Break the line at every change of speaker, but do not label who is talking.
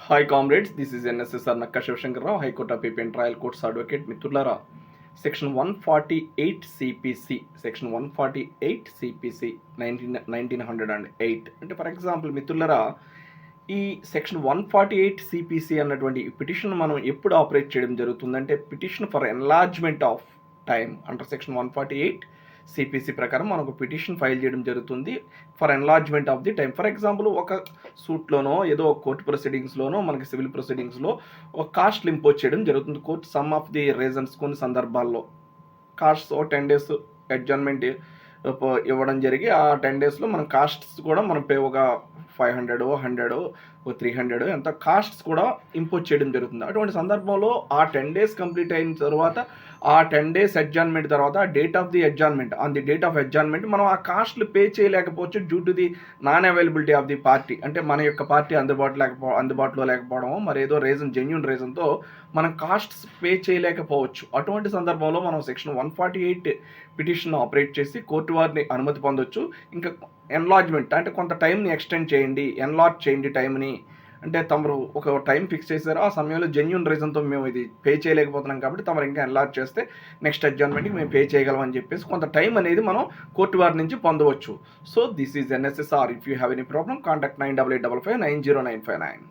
Hi comrades, this is NSSR Nakka Sivasankarrao, high court of AP and trial courts advocate. మిత్రులారా, section 148 CPC, section 148 CPC 1908 అంటే for example మిత్రులారా, ఈ section 148 CPC అన్నటువంటి petition మనం ఎప్పుడు ఆపరేట్ చేయడం జరుగుతుందంటే, petition for enlargement of time under section 148 CPC ప్రకారం మనకు పిటిషన్ ఫైల్ చేయడం జరుగుతుంది for enlargement of the time. For example, ఒక సూట్లోనో ఏదో కోర్టు ప్రొసీడింగ్స్లోనో మనకి సివిల్ ప్రొసీడింగ్స్లో ఒక కాస్ట్లు ఇంపోజ్ చేయడం జరుగుతుంది. Court some of the reasons కొన్ని సందర్భాల్లో కాస్ట్స్ 10 days అడ్జర్న్మెంట్ ఇవ్వడం జరిగి ఆ 10 daysలో మనం కాస్ట్స్ కూడా మనం పే ఒక 500 100 300 ఎంత కాస్ట్స్ కూడా ఇంపోజ్ చేయడం జరుగుతుంది. అటువంటి సందర్భంలో ఆ 10 days కంప్లీట్ అయిన తర్వాత ఆ 10 days అడ్జర్న్మెంట్ తర్వాత date of the adjournment on the date of adjournment మనం ఆ కాస్ట్లు పే చేయలేకపోవచ్చు due to the non availability of the party. అంటే మన యొక్క పార్టీ అందుబాటులో లేకపోవడమో మరి ఏదో జెన్యూన్ రీజన్తో మనం కాస్ట్స్ పే చేయలేకపోవచ్చు. అటువంటి సందర్భంలో మనం సెక్షన్ 148 పిటిషన్ ఆపరేట్ చేసి కోర్టు వారిని అనుమతి పొందొచ్చు. ఇంకా ఎన్లార్జ్మెంట్ అంటే కొంత టైంని ఎక్స్టెండ్ చేయండి, ఎన్లార్జ్ చేయండి టైంని, అంటే తమరు ఒక టైం ఫిక్స్ చేశారు, ఆ సమయంలో జెన్యూన్ రీజన్తో మేము ఇది పే చేయలేకపోతున్నాం కాబట్టి తమరు ఇంకా ఎన్లార్జ్ చేస్తే నెక్స్ట్ అడ్జర్న్మెంట్కి మేము పే చేయగలమని చెప్పేసి కొంత టైం అనేది మనం కోర్టు వారి నుంచి పొందవచ్చు. So this is NSSR. If you have any problem, contact 9855 909559.